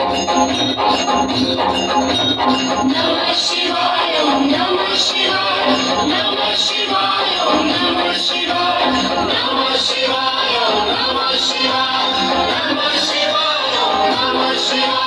Namah Shivaya, Namah Shivaya, Namah Shivaya, Namah Shivaya, Namah Shivaya, Namah Shivaya, Namah Shivaya, Namah Shivaya.